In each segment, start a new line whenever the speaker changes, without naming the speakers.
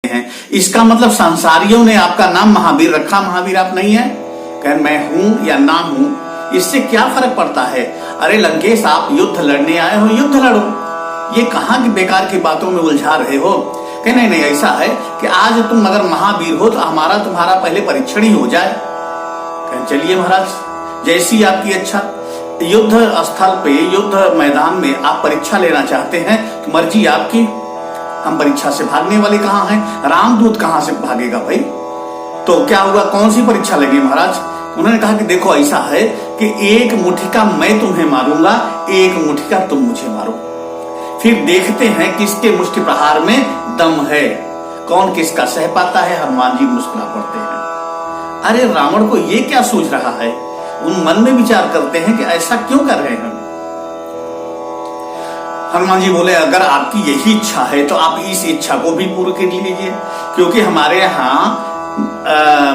हैं, इसका मतलब संसारियों ने आपका नाम महावीर रखा। महावीर आप नहीं है, कह मैं हूं या ना हूं, इससे क्या फर्क पड़ता है। अरे लंकेश, आप युद्ध लड़ने आए हो, युद्ध लड़ो। ये कहां की बेकार की बातों में उलझा रहे हो। कह नहीं नहीं, ऐसा है कि आज तुम अगर महावीर हो तो हमारा तुम्हारा पहले परीक्षण ही हो जाए। कह चलिए महाराज, जैसी आपकी अच्छा। युद्ध स्थल पे, युद्ध मैदान में आप परीक्षा लेना चाहते हैं तो मर्जी आपकी। हम परीक्षा से भागने वाले कहाँ हैं? रामदूत कहाँ से भागेगा भाई। तो क्या हुआ, कौन सी परीक्षा लगी महाराज? उन्होंने कहा कि देखो ऐसा है कि एक मुठिका मैं तुम्हें मारूंगा, एक मुठिका तुम मुझे मारो, फिर देखते हैं किसके मुष्टि प्रहार में दम है, कौन किसका सह पाता है। हनुमान जी मुस्कुरा पड़ते हैं। अरे रावण को ये क्या सूझ रहा है? उन मन में विचार करते हैं कि ऐसा क्यों कर रहे हैं। हनुमान जी बोले अगर आपकी यही इच्छा है तो आप इस इच्छा को भी पूर्ण कर लीजिए, क्योंकि हमारे यहाँ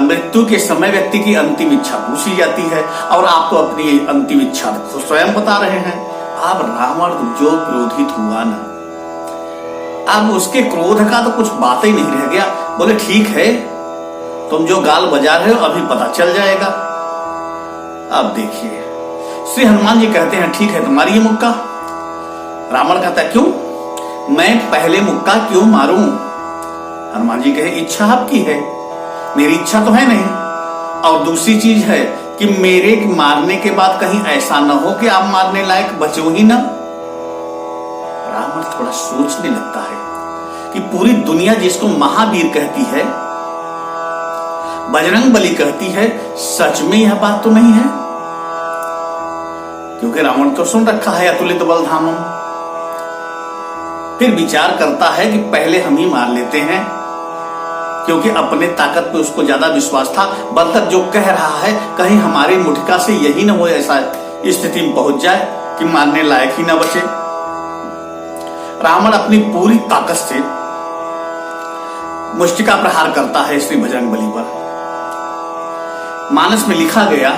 मृत्यु के समय व्यक्ति की अंतिम इच्छा पूछी जाती है और आप तो अपनी अंतिम इच्छा खुद स्वयं बता रहे हैं। अब रावण जो क्रोधित हुआ ना, अब उसके क्रोध का तो कुछ बात ही नहीं रह गया। बोले ठीक है, तुम जो गाल बजा रहे हो अभी पता चल जाएगा। अब देखिए, श्री हनुमान जी कहते हैं ठीक है तुम्हारी ये मुक्का। रावण कहता है क्यों, मैं पहले मुक्का क्यों मारूं? हनुमान जी कहे इच्छा आपकी है, मेरी इच्छा तो है नहीं। और दूसरी चीज है कि मेरे मारने के बाद कहीं ऐसा ना हो कि आप मारने लायक बचो ही ना। रावण थोड़ा सोचने लगता है कि पूरी दुनिया जिसको महावीर कहती है, बजरंग बली कहती है, सच में यह बात तो नहीं है। क्योंकि रावण तो सुन रखा है अतुलित बलधामम। फिर विचार करता है कि पहले हम ही मार लेते हैं, क्योंकि अपने ताकत पे उसको ज्यादा विश्वास था। बलतक जो कह रहा है कहीं हमारे मुठिका से यही न हो ऐसा स्थिति में पहुंच जाए कि मारने लायक ही न बचे। रावण अपनी पूरी ताकत से मुष्टिका प्रहार करता है श्री बजरंग बली पर। मानस में लिखा गया,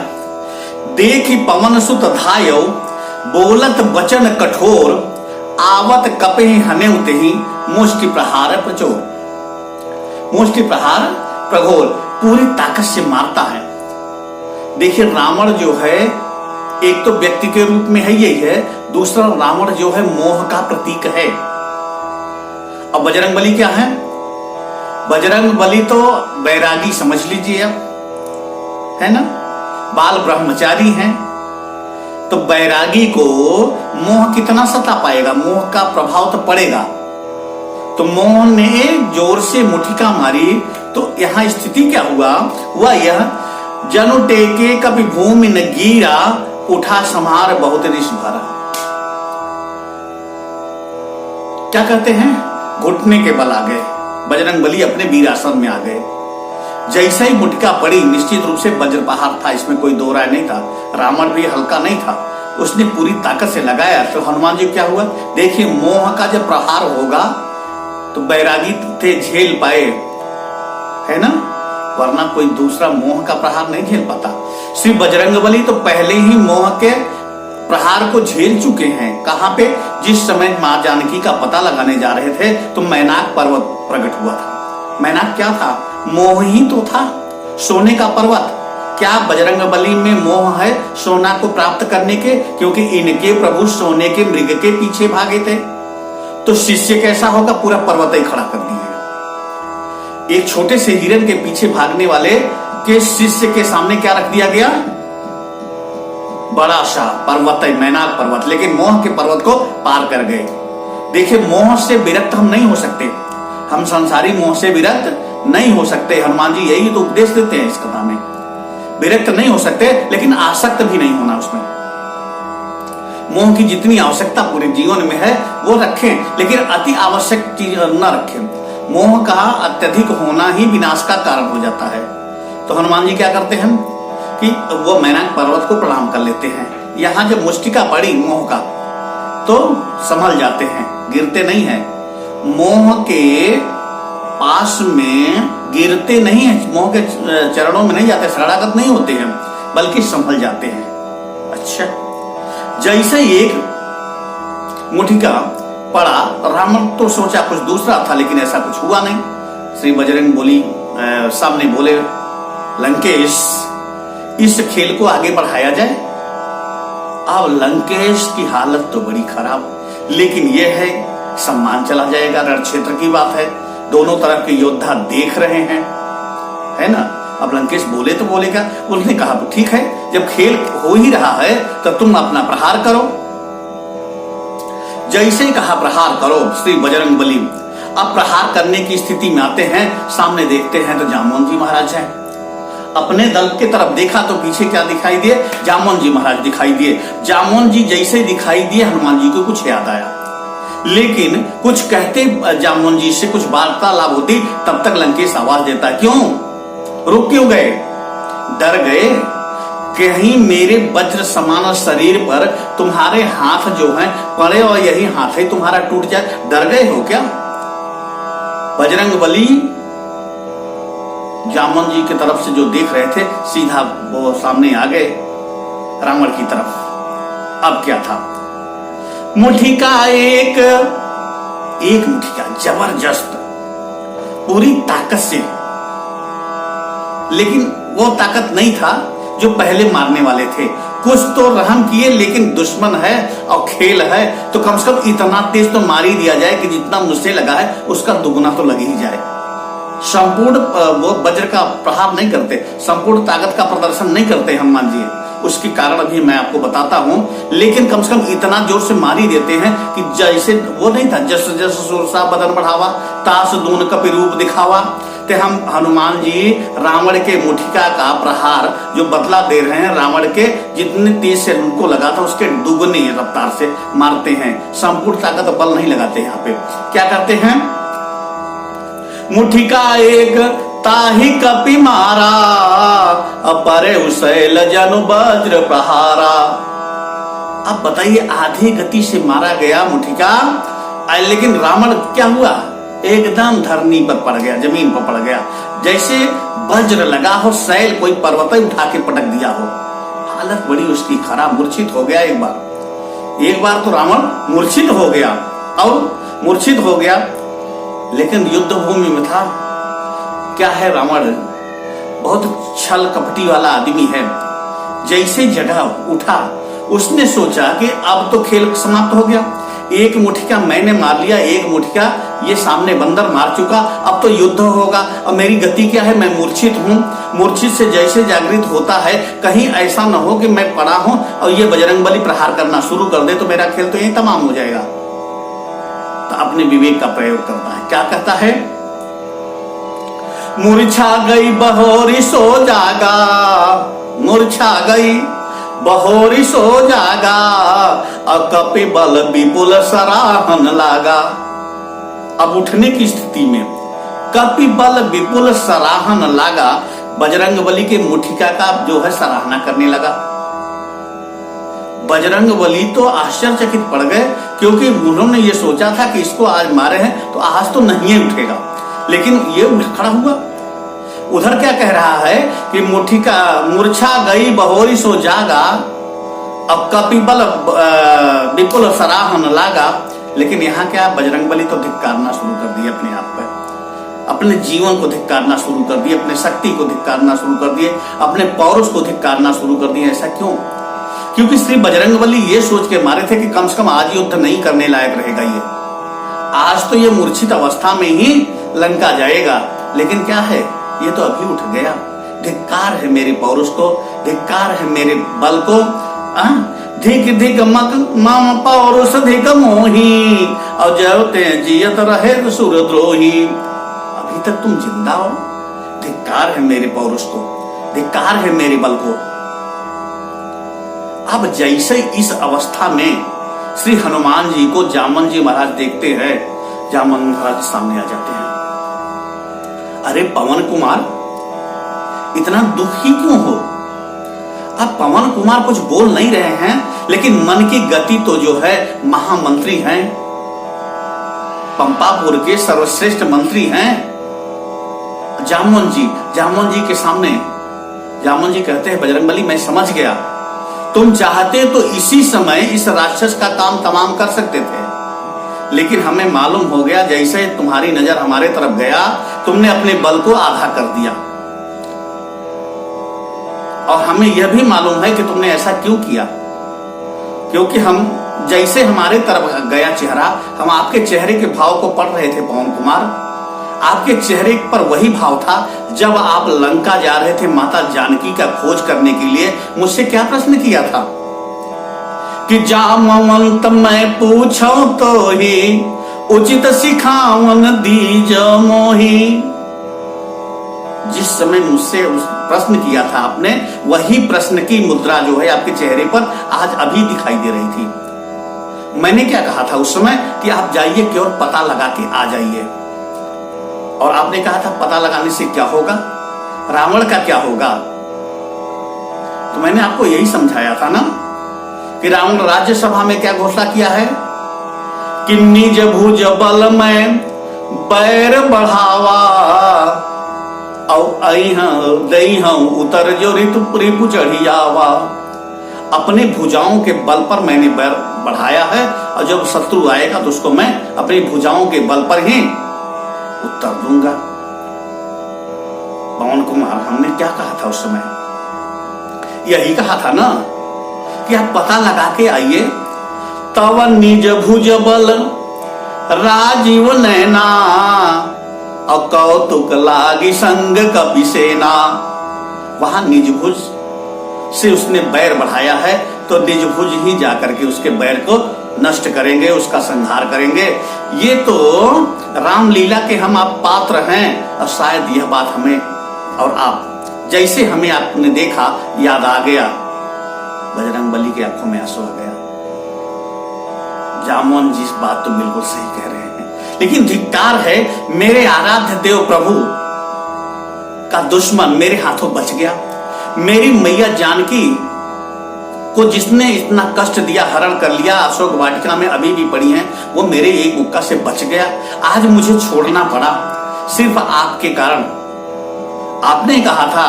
देखि पवन सुत धायौ बोलत वचन कठोर, आवत कपे हने उतहि मुष्टि प्रहार प्रचोर। मुष्टि प्रहार प्रघोर, पूरी ताकत से मारता है। देखिए रावण जो है एक तो व्यक्ति के रूप में है यही है, दूसरा रावण जो है मोह का प्रतीक है। अब बजरंग बली क्या है? बजरंग बली तो बैरागी समझ लीजिए आप, है ना, बाल ब्रह्मचारी हैं। तो बैरागी को मोह कितना सता पाएगा? मोह का प्रभाव तो पड़ेगा। तो मोह ने जोर से मुठिका मारी तो यहां स्थिति क्या हुआ? हुआ यह, जनु टेके कभी भूमि न गिरा, उठा समार बहुत ऋष भरा। क्या कहते हैं? घुटने के बल आ गए, बजरंग बली अपने वीरासन में आ गए। जैसे ही मुठिका पड़ी, निश्चित रूप से वज्रप्रहार था, इसमें कोई दो राय नहीं था। रावण भी हल्का नहीं था, उसने पूरी ताकत से लगाया। तो हनुमान जी क्या हुआ? देखिए मोह का जब प्रहार होगा तो बैरागी थे झेल पाए, है ना, वरना कोई दूसरा मोह का प्रहार नहीं झेल पाता। श्री बजरंगबली तो पहले ही मोह के प्रहार को झेल चुके हैं। कहां पे? जिस समय मां जानकी का पता लगाने जा रहे थे तो मैनाक पर्वत प्रकट हुआ था। मैनाक क्या था? मोह ही तो था, सोने का पर्वत। क्या बजरंगबली में मोह है सोना को प्राप्त करने के? क्योंकि इनके प्रभु सोने के मृग के पीछे भागे थे। तो शिष्य कैसा होगा? पूरा पर्वत ही खड़ा कर दिया। एक छोटे से हिरण के पीछे भागने वाले के शिष्य के सामने क्या रख दिया गया? बड़ा सा पर्वत है, मैनाक पर्वत। लेकिन मोह के पर्वत को पार कर गए। देखिए मोह से विरक्त हम नहीं हो सकते, हम संसारी मोह से विरक्त नहीं हो सकते। हनुमान जी यही तो उपदेश देते हैं इस कथा में। विरक्त नहीं हो सकते, लेकिन आसक्त भी नहीं होना उसमें। मोह की जितनी आवश्यकता पूरे जीवन में है वो रखें, लेकिन अति आवश्यक चीज न रखें। मोह का अत्यधिक होना ही विनाश का कारण हो जाता है। तो हनुमान जी क्या करते हैं कि वो मैनाक पर्वत को प्रणाम कर लेते हैं। यहां जब मुष्टिका पड़ी मोह का तो संभल जाते हैं, गिरते नहीं है। मोह के पास में गिरते नहीं है, मोह के चरणों में नहीं जाते, शरणागत नहीं होते हैं, बल्कि संभल जाते हैं। अच्छा, जैसे एक मुठिका पड़ा, रावण तो सोचा कुछ दूसरा था, लेकिन ऐसा कुछ हुआ नहीं। श्री बजरंग बली सामने बोले, लंकेश इस खेल को आगे बढ़ाया जाए। अब लंकेश की हालत तो बड़ी खराब, लेकिन यह है सम्मान चला जाएगा, रण क्षेत्र की बात है, दोनों तरफ के योद्धा देख रहे हैं, है ना। अब लंकेश बोले तो बोलेगा। उसने कहा ठीक है, जब खेल हो ही रहा है तो तुम अपना प्रहार करो। जैसे ही कहा प्रहार करो, श्री बजरंग बली अब प्रहार करने की स्थिति में आते हैं। सामने देखते हैं तो जामवंत जी महाराज हैं। अपने दल के तरफ देखा तो पीछे क्या दिखाई दिए? जामवंत जी महाराज दिखाई दिए। जामवंत जी जैसे दिखाई दिए, हनुमान जी को कुछ याद आया, लेकिन कुछ कहते जामवंत जी से कुछ वार्तालाप होती, तब तक लंकेश आवाज देता, क्यों रुक क्यों गए? डर गए? कहीं मेरे वज्र समान शरीर पर तुम्हारे हाथ जो हैं पड़े और यही हाथ है तुम्हारा टूट जाए, डर गए हो क्या? बजरंग बली जामवंत जी की तरफ से जो देख रहे थे, सीधा वो सामने आ गए रावण की तरफ। अब क्या था? मुठिका एक मुठिका जबरदस्त, पूरी ताकत से, लेकिन वो ताकत नहीं था जो पहले मारने वाले थे। कुछ तो रहम किए, लेकिन दुश्मन है और खेल है तो कम से कम इतना तेज तो मार ही दिया जाए कि जितना मुझसे लगा है उसका दुगुना तो लग ही जाए। संपूर्ण वो वज्र का प्रहार नहीं करते, संपूर्ण ताकत का प्रदर्शन नहीं करते हनुमान जी। उसके कारण अभी मैं आपको बताता हूं, लेकिन कम से कम इतना जोर से मार ही देते हैं कि जैसे वो नहीं था, जस जस सुरसा बदन बढ़ावा, तास दून कपि रूप दिखावा। ते हम हनुमान जी रावण के मुठिका का प्रहार जो बदला दे रहे हैं, रावण के जितने तेज से उनको लगा था उसके दुगनी रफ्तार से मारते हैं। संपूर्ण ताकत बल नहीं लगाते। यहाँ पे क्या करते हैं? मुठिका एक ताहि कपि मारा, अपरे शैल जनु वज्र प्रहारा। अब बताइए, आधी गति से मारा गया मुठिका, लेकिन रावण क्या हुआ? एकदम धरनी पर पड़ गया, जमीन पर पड़ गया, जैसे वज्र लगा हो, शैल कोई पर्वत उठा के पटक दिया हो। हालत बड़ी उसकी खराब, मूर्छित हो गया। एक बार तो रावण मूर्छित हो गया और मूर्छित हो गया, लेकिन युद्ध भूमि में था। क्या है रावण? बहुत छल कपटी वाला आदमी है। जैसे जगह उठा, उसने सोचा कि अब तो खेल समाप्त हो गया, एक मुठिका मैंने मार लिया, एक मुठिका ये सामने बंदर मार चुका, अब तो युद्ध होगा। अब मेरी गति क्या है? मैं मूर्छित हूं। मूर्छित से जैसे जागृत होता है, कहीं ऐसा न हो कि मैं पड़ा हूं और ये बजरंगबली प्रहार करना शुरू कर दे तो मेरा खेल तो यही तमाम हो जाएगा। तो अपने विवेक का प्रयोग करता है। क्या कहता है? मूर्छा गई बहोरी सो जागा, मूर्छा गई बहोरी सो जागा, और कपि बल विपुल सराहन लागा। अब उठने की स्थिति में कपि बल विपुल सराहन लागा, बजरंगबली के मुठिका का जो है सराहना करने लगा। बजरंगबली तो आश्चर्यचकित पड़ गए, क्योंकि उन्होंने ये सोचा था कि इसको आज मारे हैं तो आज तो नहीं उठेगा, लेकिन ये उठ खड़ा हुआ। उधर क्या कह रहा है कि मुठिका मूर्छा गई बहोरी सो जागा, अब कपि बल विपुल सराहन लागा। लेकिन यहाँ क्या, बजरंगबली तो धिक्कारना शुरू कर दिए अपने आप पर, अपने जीवन को धिक्कारना शुरू कर दिए, अपने शक्ति को धिक्कारना शुरू कर दिए, अपने पौरुष को धिक्कारना शुरू कर दिए। ऐसा क्यों? क्योंकि श्री बजरंगबली ये सोच के मारे थे कि कम से कम आज युद्ध नहीं करने लायक रहेगा ये, आज तो ये मूर्छित अवस्था में ही लंका जाएगा। लेकिन क्या है, ये तो अभी उठ गया। धिक्कार है मेरे पौरुष को, धिक्कार है मेरे बल को। धिक धिक मक मम पौरुष धिक मोही, और जयते जियत रहे सुरद्रोही। अभी तक तुम जिंदा हो, धिक्कार है मेरे पौरुष को, धिक्कार है मेरे बल को। अब जैसे इस अवस्था में श्री हनुमान जी को जामवंत जी महाराज देखते हैं, जामवंत महाराज सामने आ जाते हैं। अरे पवन कुमार, इतना दुखी क्यों हो? अब पवन कुमार कुछ बोल नहीं रहे हैं, लेकिन मन की गति तो जो है महामंत्री हैं, पंपापुर के सर्वश्रेष्ठ मंत्री हैं जामवंत जी के सामने जामवंत जी कहते हैं, बजरंगबली मैं समझ गया, तुम चाहते तो इसी समय इस राक्षस का काम तमाम कर सकते थे, लेकिन हमें मालूम हो गया जैसे तुम्हारी नजर हमारे तरफ गया, तुमने अपने बल को आधा कर दिया। और हमें यह भी मालूम है कि तुमने ऐसा क्यों किया, क्योंकि हम जैसे हमारे तरफ गया चेहरा, हम आपके चेहरे के भाव को पढ़ रहे थे पवन कुमार। आपके चेहरे पर वही भाव था जब आप लंका जा रहे थे माता जानकी का खोज करने के लिए। मुझसे क्या प्रश्न किया था कि जामवंत मैं पूछो तो ही उचित सिखावन दीज मोही। जिस समय मुझसे उस प्रश्न किया था आपने, वही प्रश्न की मुद्रा जो है आपके चेहरे पर आज अभी दिखाई दे रही थी। मैंने क्या कहा था उस समय कि आप जाइए केवल पता लगा के आ जाइए, और आपने कहा था पता लगाने से क्या होगा, रावण का क्या होगा। तो मैंने आपको यही समझाया था ना कि रावण राज्यसभा में क्या घोषणा किया है कि निज भुज बल में बैर बढ़ावा और उतर जो ऋतु रिपु चढ़ियावा। अपने भुजाओं के बल पर मैंने बैर बढ़ाया है, और जब शत्रु आएगा तो उसको मैं अपनी भुजाओं के बल पर ही उत्तर दूंगा। पवन कुमार, हमने क्या कहा था उस समय? यही कहा था ना कि आप पता लगा के आइए। तव निज भुज बल राजीव नैना और कौतुक लागी संग कपि सेना। वहां निज भुज से उसने बैर बढ़ाया है, तो निज भुज ही जाकर के उसके बैर को नष्ट करेंगे, उसका संहार करेंगे। ये तो रामलीला के हम आप पात्र हैं, और शायद यह बात हमें और आप जैसे हमें आपने देखा याद आ गया। बजरंगबली की आंखों में आंसू आ गया। जामवन जी इस बात तो बिल्कुल सही कह रहे हैं, लेकिन धिक्कार है, मेरे आराध्य देव प्रभु का दुश्मन मेरे हाथों बच गया। मेरी मैया जानकी को जिसने इतना कष्ट दिया, हरण कर लिया, अशोक वाटिका में अभी भी पड़ी हैं, वो मेरे एक मुक्का से बच गया। आज मुझे छोड़ना पड़ा सिर्फ आपके कारण। आपने कहा था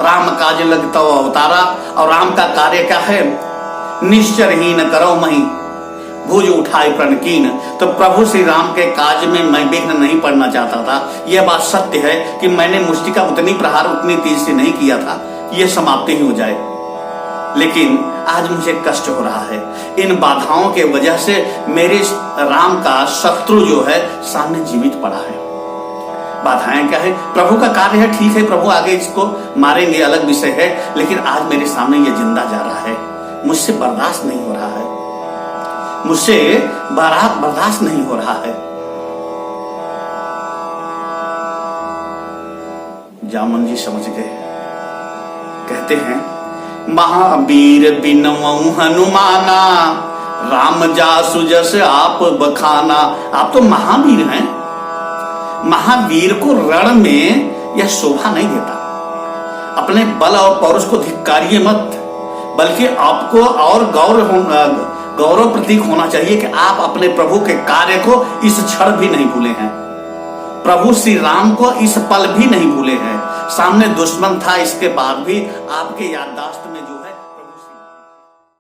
राम काज लगता अवतारा, और राम का कार्य क्या है? निश्चरहीन करो मही भुज उठाए प्रणकीन। तो प्रभु श्री राम के काज में मैं विघ्न नहीं पड़ना चाहता था। यह बात सत्य है कि मैंने मुष्टिका उतनी प्रहार उतनी तेज से नहीं किया था कि यह समाप्ति ही हो जाए, लेकिन आज मुझे कष्ट हो रहा है। इन बाधाओं के वजह से मेरे राम का शत्रु जो है सामने जीवित पड़ा है। बाधाएं क्या है? प्रभु का कार्य है, ठीक है, प्रभु आगे इसको मारेंगे, अलग विषय है, लेकिन आज मेरे सामने ये जिंदा जा रहा है। मुझसे बर्दाश्त नहीं हो रहा है, मुझसे बर्दाश्त नहीं हो रहा है। जामन जी समझ गए, कहते हैं महावीर बिनवऊ हनुमाना राम जासु जस आप बखाना। आप तो महावीर हैं, महावीर को रण में यह शोभा नहीं देता। अपने बल और पौरुष को धिक्कारिए मत, बल्कि आपको और गौरव प्रतीक होना चाहिए कि आप अपने प्रभु के कार्य को इस क्षण भी नहीं भूले हैं, प्रभु श्री राम को इस पल भी नहीं भूले हैं। सामने दुश्मन था, इसके बाद भी आपके याददाश्त में जो